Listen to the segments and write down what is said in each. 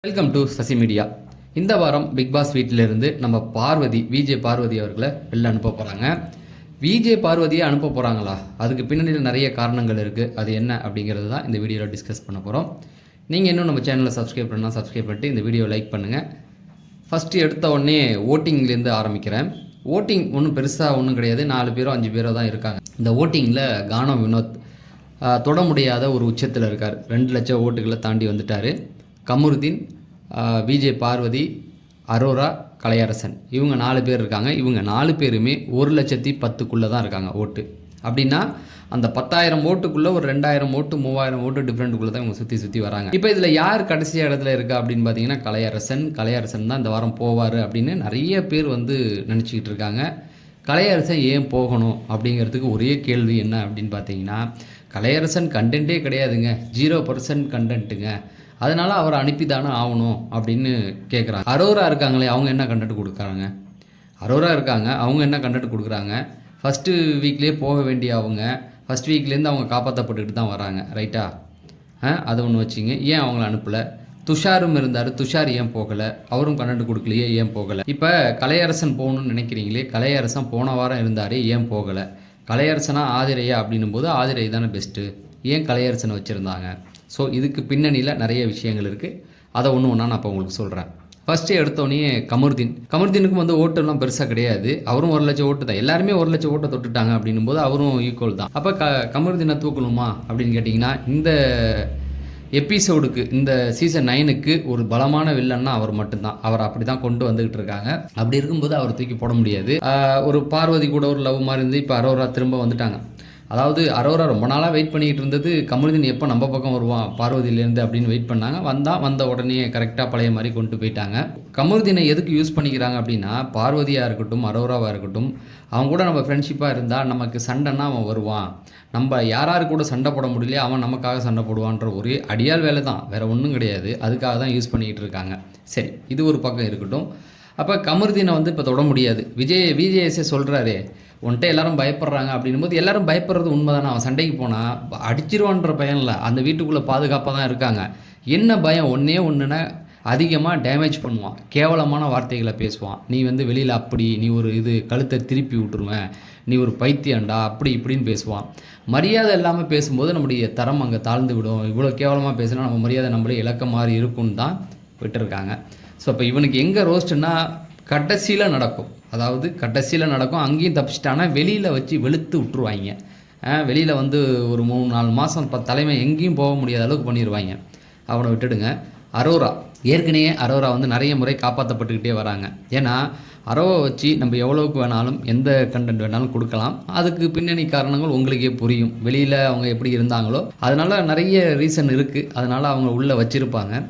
Welcome to Sasi media. இந்த வாரம் big pass வீட்டிலிருந்து நம்ம விஜே பார்வதி அவர்களை வெளில அனுப்ப போகிறாங்க. விஜே பார்வதியை அனுப்ப போகிறாங்களா? அதுக்கு பின்னணியில் நிறைய காரணங்கள் இருக்குது. அது என்ன அப்படிங்கிறது தான் இந்த வீடியோவில் டிஸ்கஸ் பண்ண போகிறோம். நீங்கள் இன்னும் நம்ம சேனலை சப்ஸ்கிரைப் பண்ணால் சப்ஸ்கிரைப் பண்ணிட்டு இந்த வீடியோவை லைக் பண்ணுங்கள். ஃபஸ்ட்டு எடுத்த உடனே ஓட்டிங்லேருந்து ஆரம்பிக்கிறேன். ஓட்டிங் ஒன்றும் பெருசாக ஒன்றும் கிடையாது. 4 பேரோ 5 பேரோ தான் இருக்காங்க. இந்த ஓட்டிங்கில் கானம் வினோத் தொட முடியாத ஒரு உச்சத்தில் இருக்கார். 2 லட்சம் ஓட்டுகளை தாண்டி வந்துட்டார். கமருதீன், விஜே பார்வதி, அரோரா, கலையரசன், இவங்க 4 பேர் இருக்காங்க. இவங்க 4 பேருமே 1,10,000 தான் இருக்காங்க ஓட்டு. அப்படின்னா அந்த 10,000 ஓட்டுக்குள்ளே ஒரு 2,000 ஓட்டு 3,000 ஓட்டு டிஃப்ரெண்ட்டுக்குள்ளே தான் இவங்க சுற்றி வராங்க. இப்போ இதில் யார் கடைசி இடத்துல இருக்கா அப்படின்னு பார்த்தீங்கன்னா கலையரசன் தான் இந்த வாரம் போவார் அப்படின்னு நிறைய பேர் நினச்சிக்கிட்டு இருக்காங்க. கலையரசன் ஏன் போகணும் அப்படிங்கிறதுக்கு ஒரே கேள்வி என்ன அப்படின்னு பார்த்தீங்கன்னா, கலையரசன் கண்டென்ட்டே கிடையாதுங்க, 0% கண்டென்ட்டுங்க, அதனால் அவரை அனுப்பி தானே ஆகணும் அப்படின்னு கேட்குறாங்க. அரோரா இருக்காங்களே, அவங்க என்ன கண்டென்ட் கொடுக்குறாங்க? அரோரா இருக்காங்க, அவங்க என்ன கண்டென்ட் கொடுக்குறாங்க? ஃபஸ்ட்டு வீக்லேயே போக வேண்டிய அவங்க ஃபஸ்ட் வீக்லேருந்து அவங்க காப்பாற்றப்பட்டுக்கிட்டு தான் வராங்க, ரைட்டா? அதை ஒன்று வச்சிங்க. ஏன் அவங்கள அனுப்பலை? துஷாரும் இருந்தார், துஷார் ஏன் போகலை? அவரும் கண்டென்ட் கொடுக்கலையே, ஏன் போகலை? இப்போ கலையரசன் போகணும்னு நினைக்கிறீங்களே, கலையரசன் போன வாரம் இருந்தாரே, ஏன் போகலை? கலையரசனா ஆதிரையா அப்படின்னும் போது ஆதிரை தானே பெஸ்ட்டு, ஏன் கலையரசனை வச்சுருந்தாங்க? ஸோ இதுக்கு பின்னணியில் நிறைய விஷயங்கள் இருக்குது. அதை ஒன்று ஒன்றா நான் இப்போ உங்களுக்கு சொல்கிறேன். ஃபஸ்ட்டு எடுத்தோடனே கமருதீனுக்கும் ஓட்டெல்லாம் பெருசாக கிடையாது. அவரும் 1 லட்சம் ஓட்டு தான். எல்லாருமே 1 லட்சம் ஓட்டை தொட்டுட்டாங்க அப்படின்னும் போது அவரும் ஈக்குவல் தான். அப்போ கமருதீனை தூக்கணுமா அப்படின்னு கேட்டிங்கன்னா, இந்த எபிசோடுக்கு, இந்த சீசன் 9க்கு ஒரு பலமான வில்லன்னா அவர் மட்டும்தான். அவர் அப்படி தான் கொண்டு வந்துக்கிட்டு இருக்காங்க. அப்படி இருக்கும்போது அவர் தூக்கி போட முடியாது. ஒரு பார்வதி கூட ஒரு லவ் மாதிரி இருந்து இப்போ அரோரா திரும்ப வந்துட்டாங்க. அதாவது அரோரா ரொம்ப நாளாக வெயிட் பண்ணிக்கிட்டு இருந்தது, கமருதீன் எப்போ நம்ம பக்கம் வருவான் பார்வதியிலேருந்து அப்படின்னு வெயிட் பண்ணாங்க. வந்த உடனே கரெக்டாக பழைய மாதிரி கொண்டு போயிட்டாங்க. கமருதீனை எதுக்கு யூஸ் பண்ணிக்கிறாங்க அப்படின்னா, பார்வதியாக இருக்கட்டும் அரோராவாக இருக்கட்டும், அவங்க கூட நம்ம ஃப்ரெண்ட்ஷிப்பாக இருந்தால் நமக்கு சண்டைன்னா அவன் வருவான், நம்ம யாராரு கூட சண்டை போட முடியலையே அவன் நமக்காக சண்டை போடுவான்ற ஒரு அடியால் வேலை தான், வேறு ஒன்றும் கிடையாது. அதுக்காக தான் யூஸ் பண்ணிக்கிட்டு இருக்காங்க. சரி, இது ஒரு பக்கம் இருக்கட்டும். அப்போ கமருதீனை இப்போ தொட முடியாது. விஜேஎஸ்ஏ சொல்கிறாரே, உன்ட்ட எல்லாரும் பயப்படுறாங்க அப்படின்னும் போது எல்லாரும் பயப்படுறது உண்மை தானே. அவன் சண்டைக்கு போனால் அடிச்சிருவான்ற பயம் இல்லை, அந்த வீட்டுக்குள்ளே பாதுகாப்பாக தான் இருக்காங்க. என்ன பயம்? ஒன்றுனா அதிகமாக டேமேஜ் பண்ணுவான், கேவலமான வார்த்தைகளை பேசுவான். நீ வெளியில் அப்படி, நீ ஒரு கழுத்தை திருப்பி விட்டுருவேன், நீ ஒரு பைத்தியண்டா, அப்படி இப்படின்னு பேசுவான். மரியாதை இல்லாமல் பேசும்போது நம்முடைய தரம் அங்கே தாழ்ந்து விடும். இவ்வளோ கேவலமாக பேசினா நம்ம மரியாதை நம்மளே இழக்க மாதிரி இருக்குன்னு தான் விட்டுருக்காங்க. ஸோ இப்போ இவனுக்கு எங்கே ரோஸ்ட்டுன்னா கடைசியில் நடக்கும். அதாவது கடைசியில் நடக்கும். அங்கேயும் தப்பிச்சிட்டானா வெளியில் வச்சு வெளுத்து விட்டுருவாங்க. வெளியில் ஒரு 3-4 மாதம் தலைமை எங்கேயும் போக முடியாத அளவுக்கு பண்ணிடுவாங்க. அவனை விட்டுடுங்க. ஏற்கனவே அரோரா நிறைய முறை காப்பாற்றப்பட்டுக்கிட்டே வராங்க. ஏன்னா அரோவை வச்சு நம்ம எவ்வளோவுக்கு வேணாலும் எந்த கண்டென்ட் வேணாலும் கொடுக்கலாம். அதுக்கு பின்னணி காரணங்கள் உங்களுக்கே புரியும். வெளியில் அவங்க எப்படி இருந்தாங்களோ அதனால் நிறைய ரீசன் இருக்குது. அதனால் அவங்க உள்ளே வச்சுருப்பாங்க.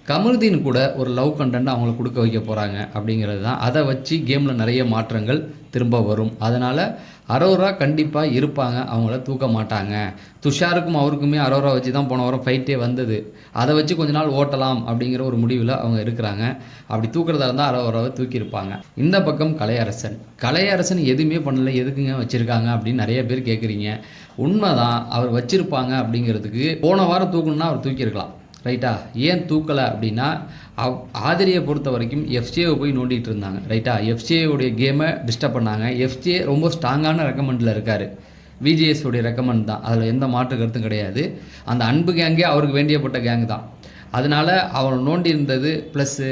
கமருதீன் கூட ஒரு லவ் கண்டென்ட் அவங்கள கொடுக்க வைக்க போகிறாங்க அப்படிங்கிறது தான். அதை வச்சு கேமில் நிறைய மாற்றங்கள் திரும்ப வரும். அதனால் அரோரா கண்டிப்பாக இருப்பாங்க, அவங்கள தூக்க மாட்டாங்க. துஷாருக்கும் அவருக்குமே அரோரா வச்சு தான் போன வாரம் ஃபைட்டே வந்தது. அதை வச்சு கொஞ்ச நாள் ஓட்டலாம் அப்படிங்கிற ஒரு முடிவில் அவங்க இருக்கிறாங்க. அப்படி தூக்கிறதா இருந்தால் அரோராவை தூக்கியிருப்பாங்க. இந்த பக்கம் கலையரசன் எதுவுமே பண்ணலை, எதுக்குங்க வச்சுருக்காங்க அப்படின்னு நிறைய பேர் கேட்குறீங்க. உண்மைதான், அவர் வச்சுருப்பாங்க அப்படிங்கிறதுக்கு போன வாரம் தூக்கணுன்னா அவர் தூக்கியிருக்கலாம், ரைட்டா? ஏன் தூக்கலை அப்படின்னா, ஆதிரியை பொறுத்த வரைக்கும் எஃப்ஜேவை போய் நோண்டிகிட்டு இருந்தாங்க, ரைட்டா? எஃப்ஜேவுடைய கேமை டிஸ்டர்ப் பண்ணாங்க. எஃப்ஜே ரொம்ப ஸ்ட்ராங்கான ரெக்கமெண்டில் இருக்கார். விஜேஎஸோடைய ரெக்கமெண்ட் தான், அதில் எந்த மாற்று கருத்தும் கிடையாது. அந்த அன்பு கேங்கே அவருக்கு வேண்டியப்பட்ட கேங் தான். அதனால் அவர் நோண்டி இருந்தது. ப்ளஸ்ஸு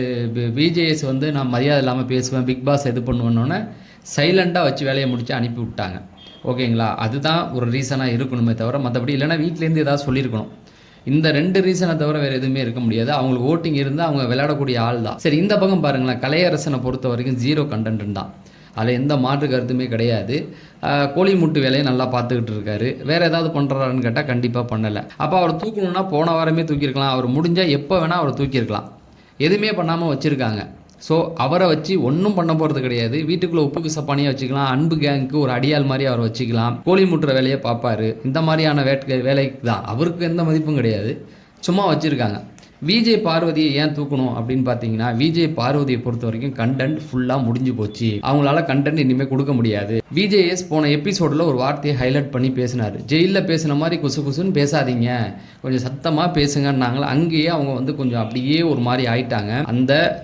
விஜேஎஸ் நான் மரியாதை இல்லாமல் பேசுவேன், பிக் பாஸ் இது பண்ணுவேன்னொன்னே சைலண்ட்டாக வச்சு வேலையை முடித்து அனுப்பி விட்டாங்க. ஓகேங்களா? அதுதான் ஒரு ரீசனாக இருக்கணுமே தவிர மற்றபடி இல்லைன்னா வீட்டிலேருந்து ஏதாவது சொல்லியிருக்கணும். இந்த 2 ரீசனை தவிர வேறு எதுவுமே இருக்க முடியாது. அவங்களுக்கு ஓட்டிங் இருந்தால் அவங்க விளையாடக்கூடிய ஆள் தான். சரி, இந்த பக்கம் பாருங்களேன், கலையரசனை பொறுத்த வரைக்கும் 0 கண்டென்ட் தான். அதில் எந்த மாற்று கருத்துமே கிடையாது. கோழி முட்டு வேலையை நல்லா பார்த்துக்கிட்டு இருக்காரு. வேறு ஏதாவது பண்ணுறாருன்னு கேட்டால் கண்டிப்பாக பண்ணலை. அப்போ அவர் தூக்கணுன்னா போன வாரமே தூக்கியிருக்கலாம். அவர் முடிஞ்சால் எப்போ வேணால் அவர் தூக்கியிருக்கலாம். எதுவுமே பண்ணாமல் வச்சுருக்காங்க. ஸோ அவரை வச்சு ஒன்றும் பண்ண போகிறது கிடையாது. வீட்டுக்குள்ளே உப்புக்கு சப்பானியாக வச்சுக்கலாம். அன்பு கேங்க்கு ஒரு அடியால் மாதிரி அவரை வச்சுக்கலாம். கோழி முட்டுற வேலையை பார்ப்பார். இந்த மாதிரியான வேலைக்கு தான் அவருக்கு எந்த மதிப்பும் கிடையாது. சும்மா வச்சுருக்காங்க. விஜய் பார்வதியை ஏன் தூக்கணும் அப்படின்னு பார்த்தீங்கன்னா, விஜய் பார்வதியை பொறுத்த வரைக்கும் கண்டென்ட் ஃபுல்லாக முடிஞ்சு போச்சு. அவங்களால கண்டென்ட் இனிமேல் கொடுக்க முடியாது. விஜேஎஸ் போன எபிசோடில் ஒரு வார்த்தையை ஹைலைட் பண்ணி பேசினார். ஜெயிலில் பேசின மாதிரி குசு குசுன்னு பேசாதீங்க, கொஞ்சம் சத்தமாக பேசுங்கன்னாங்களா. அங்கேயே அவங்க கொஞ்சம் அப்படியே ஒரு மாதிரி ஆயிட்டாங்க.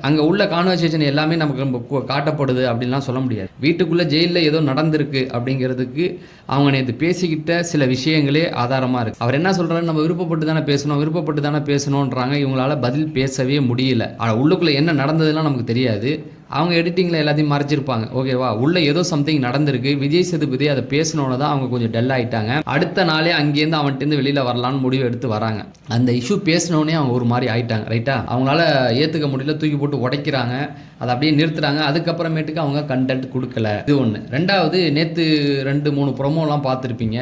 அங்கே உள்ள கான்வர்சேஷன் எல்லாமே நமக்கு காட்டப்படுது அப்படின்லாம் சொல்ல முடியாது. வீட்டுக்குள்ளே ஜெயிலில் ஏதோ நடந்திருக்கு அப்படிங்கிறதுக்கு அவங்க நேற்று பேசிக்கிட்ட சில விஷயங்களே ஆதாரமாக இருக்குது. அவர் என்ன சொல்கிறாரு, நம்ம விருப்பப்பட்டு தானே பேசணுன்றாங்க. இவங்களால பதில் பேசவே முடியல. ஆனால் உள்ளுக்குள்ளே என்ன நடந்ததுலாம் நமக்கு தெரியாது. அவங்க எடிட்டிங்கில் எல்லாத்தையும் மறைச்சிருப்பாங்க. ஓகேவா, உள்ள ஏதோ சம்திங் நடந்திருக்கு. விஜய் சேதுபதி அதை பேசணுன்னு தான் அவங்க கொஞ்சம் டல் ஆகிட்டாங்க. அடுத்த நாளே அங்கேருந்து அவன்கிட்ட வெளியில் வரலான்னு முடிவு எடுத்து வராங்க. அந்த இஷ்யூ பேசினோடனே அவங்க ஒரு மாதிரி ஆயிட்டாங்க. ரைட்டா, அவங்களால ஏற்றுக்க முடியல, தூக்கி போட்டு உடைக்கிறாங்க, அதை அப்படியே நிறுத்துறாங்க. அதுக்கப்புறமேட்டுக்கு அவங்க கண்டென்ட் கொடுக்கல. இது ஒன்று. ரெண்டாவது, நேற்று 2-3 ப்ரொமோலாம் பார்த்துருப்பீங்க.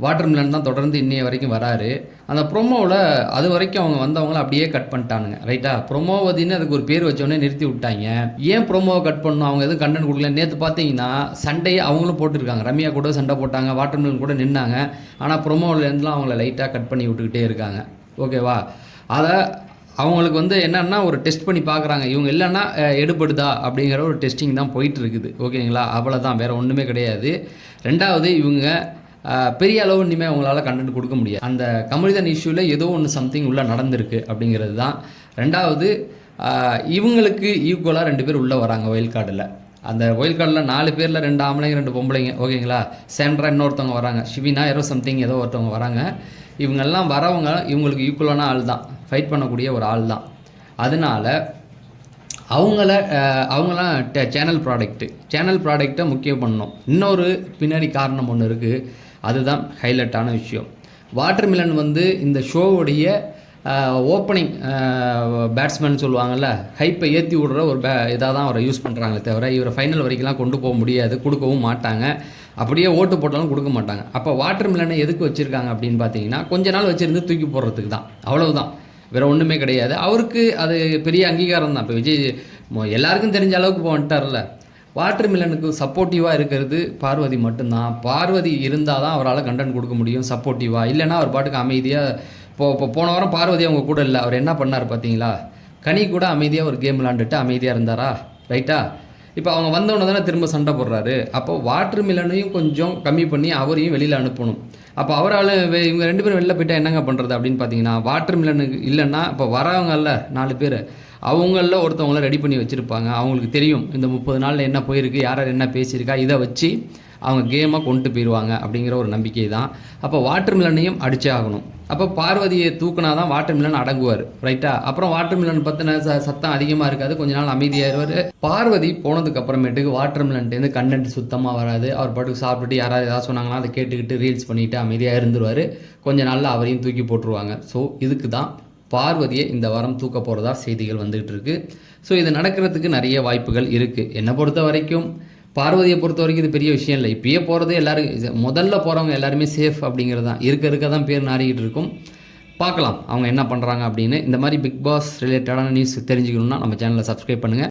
வாட்டர்மெலன் தான் தொடர்ந்து இன்னைய வரைக்கும் வராரு. அந்த ப்ரொமோவில் அது வரைக்கும் அவங்க வந்தவங்கள அப்படியே கட் பண்ணிட்டானுங்க. ரைட்டா, ப்ரொமோவதின்னு அதுக்கு ஒரு பேர் வச்சோடனே நிறுத்தி விட்டாங்க. ஏன் ப்ரொமோவை கட் பண்ணணும், அவங்க எதுவும் கண்டென்ட் கொடுக்கல. நேற்று பார்த்தீங்கன்னா சண்டையை அவங்களும் போட்டிருக்காங்க. ரம்யா கூட சண்டை போட்டாங்க, வாட்டர்மெலன் கூட நின்னாங்க. ஆனால் ப்ரொமோவிலேருந்துலாம் அவங்கள லைட்டாக கட் பண்ணி விட்டுக்கிட்டே இருக்காங்க. ஓகேவா, அதை அவங்களுக்கு என்னன்னா ஒரு டெஸ்ட் பண்ணி பார்க்குறாங்க. இவங்க இல்லைன்னா எடுபடுதா அப்படிங்கிற ஒரு டெஸ்டிங் தான் போயிட்டு இருக்குது. ஓகேங்களா, அவ்வளோதான், வேறு ஒன்றுமே கிடையாது. ரெண்டாவது, இவங்க பெரிய அளவு இனிமேல் அவங்களால கண்டென்ட் கொடுக்க முடியாது. அந்த கமல்ஹாசன் இஷ்யூவில் ஏதோ ஒன்று சம்திங் உள்ளே நடந்திருக்கு அப்படிங்கிறது தான். ரெண்டாவது, இவங்களுக்கு ஈக்குவலாக 2 பேர் உள்ளே வராங்க ஒயில் கார்டில். அந்த ஒயில் கார்டில் 4 பேரில் 2 ஆம்பளைங்க 2 பொம்பளைங்க. ஓகேங்களா, சென்ட்ரா இன்னொருத்தவங்க வராங்க, ஷிவினா சம்திங் ஏதோ ஒருத்தவங்க வராங்க. இவங்கெல்லாம் வரவங்க இவங்களுக்கு ஈக்குவலான ஆள் தான், ஃபைட் பண்ணக்கூடிய ஒரு ஆள் தான். அதனால அவங்களாம் சேனல் ப்ராடக்ட்டை முக்கியம் பண்ணணும். இன்னொரு பின்னாடி காரணம் ஒன்று இருக்குது, அதுதான் ஹைலைட்டான விஷயம். வாட்டர்மெலன் இந்த ஷோவுடைய ஓப்பனிங் பேட்ஸ்மேன் சொல்லுவாங்கள்ல, ஹைப்பை ஏற்றி விடுற ஒரு இதாக தான் அவரை யூஸ் பண்ணுறாங்களே தவிர இவரை ஃபைனல் வரைக்கும்லாம் கொண்டு போக முடியாது, கொடுக்கவும் மாட்டாங்க. அப்படியே ஓட்டு போட்டாலும் கொடுக்க மாட்டாங்க. அப்போ வாட்டர்மெலனை எதுக்கு வச்சுருக்காங்க அப்படின்னு பார்த்தீங்கன்னா, கொஞ்ச நாள் வச்சுருந்து தூக்கி போடுறதுக்கு தான், அவ்வளவுதான், வேறு ஒன்றுமே கிடையாது. அவருக்கு அது பெரிய அங்கீகாரம் தான். இப்போ விஜய் எல்லாருக்கும் தெரிஞ்ச அளவுக்கு இப்போ வந்துட்டார்ல. வாட்டர்மெலனுக்கு சப்போர்ட்டிவாக இருக்கிறது பார்வதி மட்டும்தான். பார்வதி இருந்தால் தான் அவரால் கண்டென்ட் கொடுக்க முடியும் சப்போர்ட்டிவாக. இல்லைன்னா அவர் பாட்டுக்கு அமைதியாக போன வாரம் பார்வதி அவங்க கூட இல்லை, அவர் என்ன பண்ணார் பார்த்தீங்களா, கனி கூட அமைதியாக ஒரு கேம் விளாண்டுட்டு அமைதியாக இருந்தாரா. ரைட்டா, இப்போ அவங்க வந்தவொன்னே தானே திரும்ப சண்டை போடுறாரு. அப்போ வாட்டர்மெலனையும் கொஞ்சம் கம்மி பண்ணி அவரையும் வெளியில் அனுப்பணும். அப்போ அவரால் இவங்க 2 பேரும் வெளில போயிட்டா என்னங்க பண்ணுறது அப்படின்னு பார்த்தீங்கன்னா, வாட்டர்மெலனுக்கு இல்லைன்னா இப்போ வரவங்கல்ல 4 பேர், அவங்களில் ஒருத்தவங்கள ரெடி பண்ணி வச்சுருப்பாங்க. அவங்களுக்கு தெரியும் இந்த 30 நாளில் என்ன போயிருக்கு, யார் என்ன பேசியிருக்கா, இதை வச்சு அவங்க கேமாக கொண்டு போயிடுவாங்க அப்படிங்கிற ஒரு நம்பிக்கை தான். அப்போ வாட்டர்மெலனையும் அடிச்சே ஆகணும். அப்போ பார்வதியை தூக்குனா தான் வாட்டர்மெலன் அடங்குவார். ரைட்டா, அப்புறம் வாட்டர்மெலன் பற்றின சத்தம் அதிகமாக இருக்காது, கொஞ்ச நாள் அமைதியாகிடுவார். பார்வதி போனதுக்கு அப்புறமேட்டுக்கு வாட்டர்மெலன்ட்டேருந்து கண்டென்ட் சுத்தமாக வராது. அவர் பாட்டுக்கு சாப்பிட்டுட்டு யாராவது ஏதாவது சொன்னாங்கன்னா அதை கேட்டுக்கிட்டு ரீல்ஸ் பண்ணிவிட்டு அமைதியாக இருந்துருவார். கொஞ்ச நாளில் அவரையும் தூக்கி போட்டுருவாங்க. ஸோ இதுக்கு தான் பார்வதியை இந்த வாரம் தூக்க போகிறதா செய்திகள் வந்துகிட்டு இருக்கு. ஸோ இது நடக்கிறதுக்கு நிறைய வாய்ப்புகள் இருக்குது. என்னை பொறுத்த வரைக்கும், பார்வதியை பொறுத்த வரைக்கும் இது பெரிய விஷயம் இல்லை. இப்பயே போகிறது எல்லோரும் முதல்ல போகிறவங்க எல்லாருமே சேஃப் அப்படிங்கிறது தான். இருக்க தான் பேர் நாறிக்கிட்டு இருக்கும். பார்க்கலாம் அவங்க என்ன பண்ணுறாங்க அப்படின்னு. இந்த மாதிரி பிக் பாஸ் ரிலேட்டடான நியூஸ் தெரிஞ்சுக்கணுன்னா நம்ம சேனலை சப்ஸ்கிரைப் பண்ணுங்கள்.